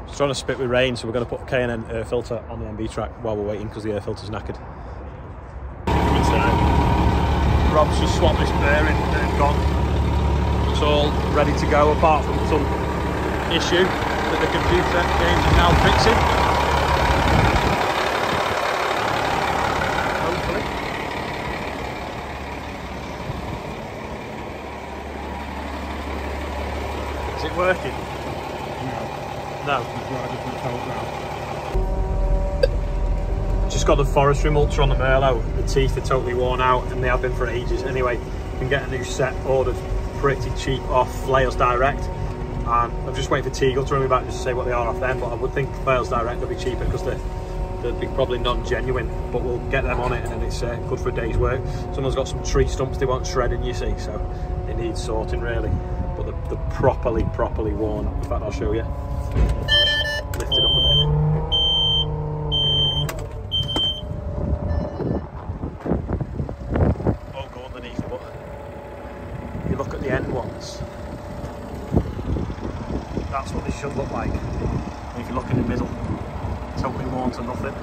It's trying to spit with rain, so we're going to put a K&N air filter on the MB track while we're waiting because the air filter's knackered. Rob's just swapped this bearing and gone. It's all ready to go apart from some issue that the computer games is now fixing. Hopefully. Is it working? No. Just got the forestry mulcher on the Merlot. The teeth are totally worn out and they have been for ages. Anyway, you can get a new set ordered pretty cheap off Flails Direct. And I'm just waiting for Teagle to ring me back just to say what they are off them. But I would think Flails Direct will be cheaper because they'll be probably non-genuine. But we'll get them on it and then it's good for a day's work. Someone's got some tree stumps they want shredding, you see, so it needs sorting really. But they're properly worn. In fact, I'll show you. Lift it up a bit. Won't go underneath, but if you look at the end ones, that's what they should look like. And if you look in the middle, totally worn to nothing.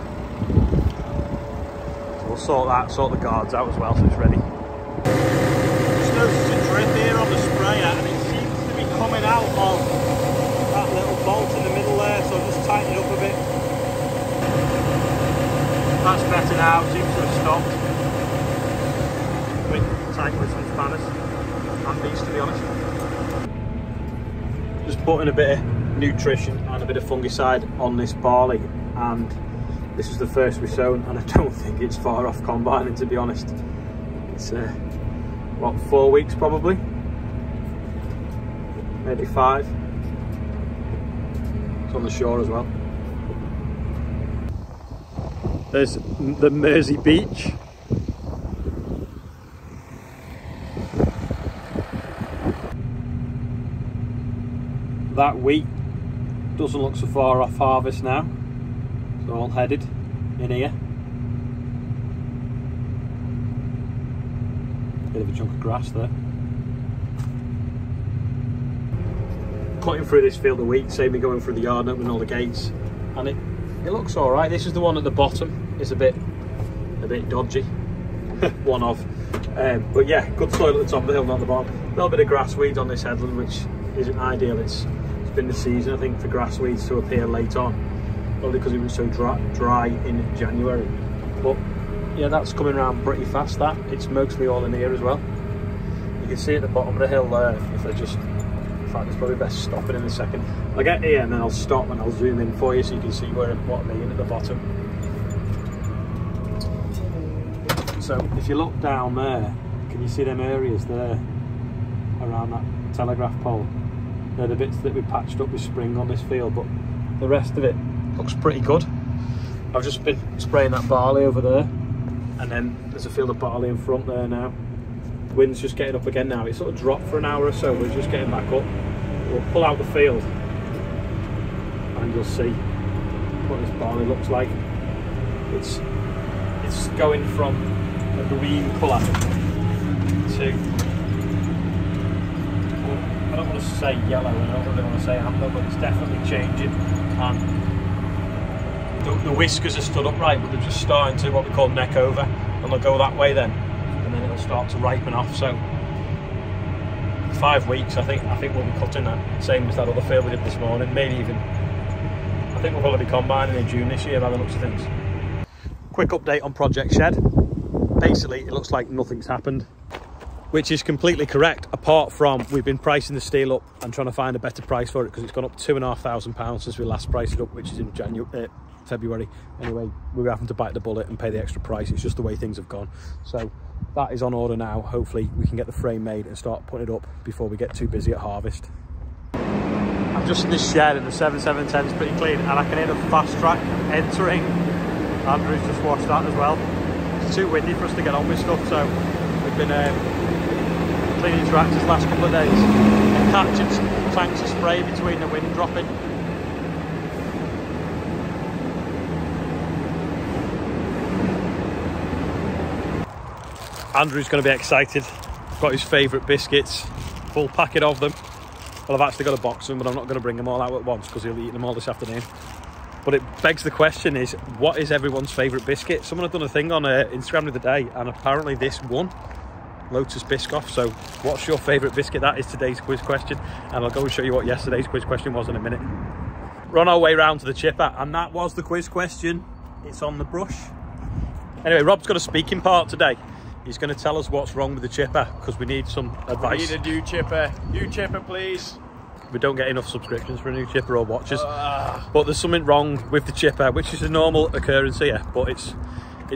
So we'll sort the guards out as well, so it's ready. Just noticed a drip here on the sprayer, and it seems to be coming out of that little bolt in the middle there, so I'll just tighten it up a bit. That's better now, seems to have stopped. A bit tight with some spanners and these, to be honest. Just putting a bit of nutrition and a bit of fungicide on this barley, and this is the first we've sown, and I don't think it's far off combining, to be honest. It's what, 4 weeks probably, maybe 5. It's on the shore as well. There's the Mersey beach. That wheat doesn't look so far off harvest now. It's all headed in here. Bit of a chunk of grass there. Cutting through this field of wheat, saved me going through the yard and opening all the gates, and it looks all right. This is the one at the bottom. It's a bit dodgy. One of, but yeah, good soil at the top of the hill, not the bottom. A little bit of grass weeds on this headland, which isn't ideal. It's been the season, I think, for grass weeds to appear late on, probably because it was so dry in January. But yeah, that's coming around pretty fast. That it's mostly all in here as well. You can see at the bottom of the hill there. If I just, in fact, it's probably best stopping in a second. I'll get here and then I'll stop and I'll zoom in for you so you can see what I mean at the bottom. So if you look down there, can you see them areas there around that telegraph pole? They're the bits that we patched up with spring on this field, but the rest of it looks pretty good. I've just been spraying that barley over there, and then there's a field of barley in front there now. The wind's just getting up again now. It sort of dropped for an hour or so, but it's just getting back up. We'll pull out the field and you'll see what this barley looks like. It's going from a green colour to, I don't want to say yellow, I don't really want to say amber, but it's definitely changing. And the whiskers are stood upright, but they're just starting to what we call neck over, and they'll go that way then, and then it'll start to ripen off. So 5 weeks, I think we'll be cutting that, same as that other field we did this morning. Maybe even, I think we'll probably be combining in June this year by the looks of things. Quick update on Project Shed. Basically, it looks like nothing's happened, which is completely correct, apart from we've been pricing the steel up and trying to find a better price for it, because it's gone up £2,500 since we last priced it up, which is in February. Anyway, we're having to bite the bullet and pay the extra price. It's just the way things have gone. So that is on order now. Hopefully we can get the frame made and start putting it up before we get too busy at harvest. I'm just in this shed and the 7710 is pretty clean, and I can hear the Fastrac entering. Andrew's just watched that as well. It's too windy for us to get on with stuff, so we've been cleaning tractors the last couple of days and catching tanks of spray between the wind dropping. Andrew's going to be excited. Got his favourite biscuits, full packet of them. Well, I've actually got a box of them, but I'm not going to bring them all out at once because he'll eat them all this afternoon. But it begs the question is, what is everyone's favourite biscuit? Someone had done a thing on Instagram the other day, and apparently this won, Lotus Biscoff. So what's your favourite biscuit? That is today's quiz question, and I'll go and show you what yesterday's quiz question was in a minute. We're on our way round to the chipper, and that was the quiz question. It's on the brush. Anyway, Rob's got a speaking part today. He's going to tell us what's wrong with the chipper, because we need some advice. We need a new chipper. New chipper, please. We don't get enough subscriptions for a new chipper or watches. But there's something wrong with the chipper, which is a normal occurrence here, but it's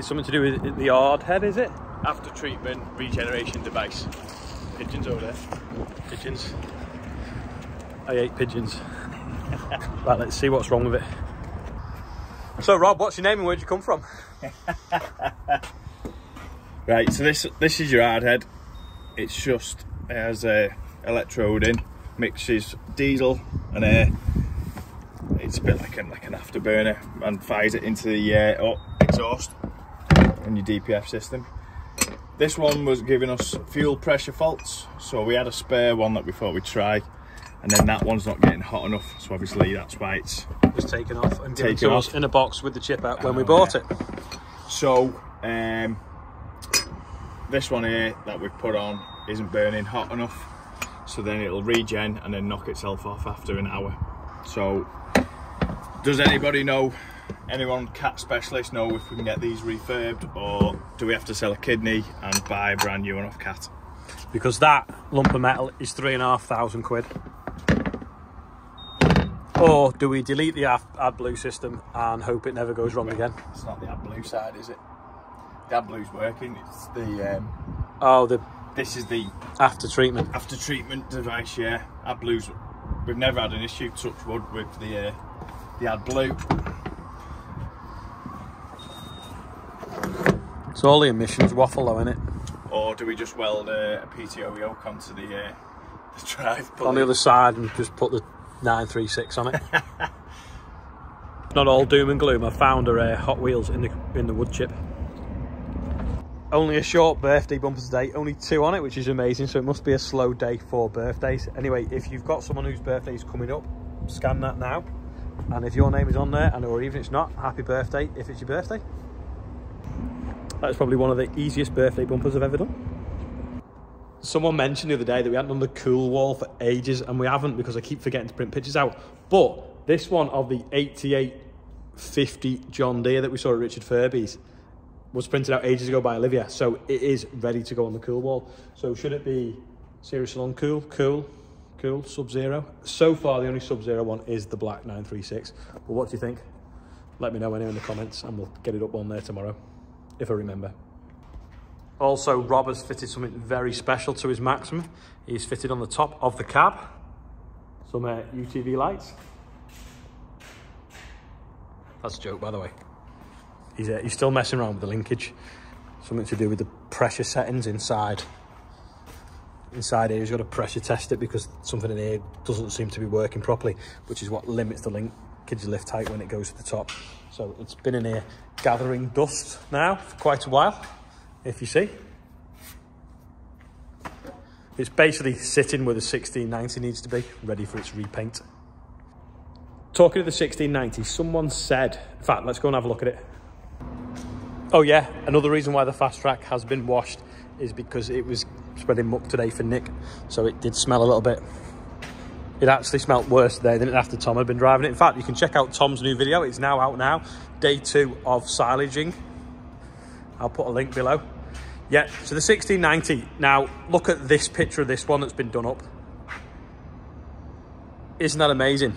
something to do with the hard head, is it? After treatment regeneration device. Pigeons over there. Pigeons. I ate pigeons. Right, let's see what's wrong with it. So Rob, what's your name and where'd you come from? Right, so this is your hard head. It's just, it has a electrode in, mixes diesel and air. It's a bit like an afterburner, and fires it into the exhaust in your DPF system. This one was giving us fuel pressure faults, so we had a spare one that we thought we'd try, and then that one's not getting hot enough, so obviously that's why it's taken off and given to us in a box with the chipper when we bought it. So this one here that we've put on isn't burning hot enough, so then it'll regen and then knock itself off after an hour. So does anybody know, anyone cat specialist know if we can get these refurbed, or do we have to sell a kidney and buy a brand new one off cat? Because that lump of metal is £3,500. Or do we delete the AdBlue system and hope it never goes wrong again? It's not the AdBlue side, is it? The AdBlue's working. It's the this is the after treatment device. Yeah, AdBlue's, we've never had an issue, touch wood, with the AdBlue. It's all the emissions waffle though, isn't it? Or do we just weld a PTO yoke onto the drive pulley on the other side and just put the 936 on it? Not all doom and gloom. I found a Hot Wheels in the wood chip. Only a short birthday bumper today, only 2 on it, which is amazing, so it must be a slow day for birthdays. Anyway, if you've got someone whose birthday is coming up, scan that now, and if your name is on there, and or even if it's not, happy birthday if it's your birthday. That's probably one of the easiest birthday bumpers I've ever done. Someone mentioned the other day that we hadn't done the cool wall for ages, and we haven't because I keep forgetting to print pictures out. But this one of the 8850 John Deere that we saw at Richard Furby's was printed out ages ago by Olivia, so it is ready to go on the cool wall. So should it be Serious Salon cool, Sub-Zero? So far the only Sub-Zero one is the black 936. But what do you think? Let me know anyway in the comments, and we'll get it up on there tomorrow, if I remember. Also, Rob has fitted something very special to his Maxim. He's fitted on the top of the cab some UTV lights. That's a joke, by the way. He's still messing around with the linkage. Something to do with the pressure settings inside. Inside here, he's got to pressure test it because something in here doesn't seem to be working properly, which is what limits the linkage lift height when it goes to the top. So it's been in here gathering dust now for quite a while, if you see. It's basically sitting where the 1690 needs to be, ready for its repaint. Talking of the 1690, someone said, in fact, let's go and have a look at it. Oh yeah, another reason why the Fastrac has been washed is because it was spreading muck today for Nick, so it did smell a little bit. It actually smelled worse today than it after Tom had been driving it. In fact, you can check out Tom's new video. It's now out now. Day 2 of silaging. I'll put a link below. Yeah, so the 1690. Now, look at this picture of this one that's been done up. Isn't that amazing?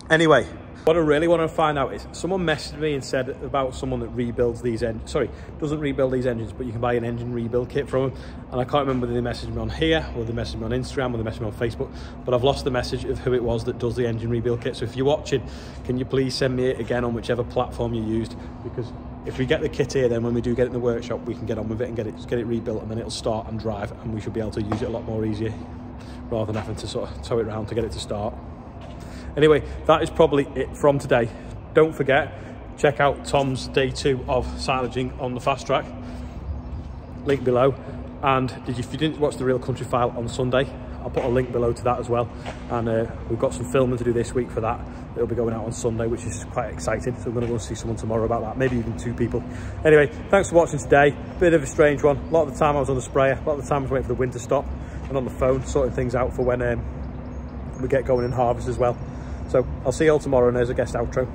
Anyway, what I really want to find out is, someone messaged me and said about someone that rebuilds these engines, sorry, doesn't rebuild these engines, but you can buy an engine rebuild kit from them. And I can't remember whether they messaged me on here, or they messaged me on Instagram, or they messaged me on Facebook, but I've lost the message of who it was that does the engine rebuild kit. So if you're watching, can you please send me it again on whichever platform you used? Because if we get the kit here, then when we do get it in the workshop, we can get on with it and get it rebuilt, and then it'll start and drive, and we should be able to use it a lot more easier, rather than having to sort of tow it around to get it to start. Anyway, that is probably it from today. Don't forget, check out Tom's Day 2 of silaging on the Fastrac, link below. And if you didn't watch the Real Country File on Sunday, I'll put a link below to that as well. And we've got some filming to do this week for that. It'll be going out on Sunday, which is quite exciting. So I'm going to go and see someone tomorrow about that, maybe even 2 people. Anyway, thanks for watching today. Bit of a strange one. A lot of the time I was on the sprayer, a lot of the time I was waiting for the wind to stop, and on the phone sorting things out for when we get going in harvest as well. So I'll see you all tomorrow, and there's a guest outro.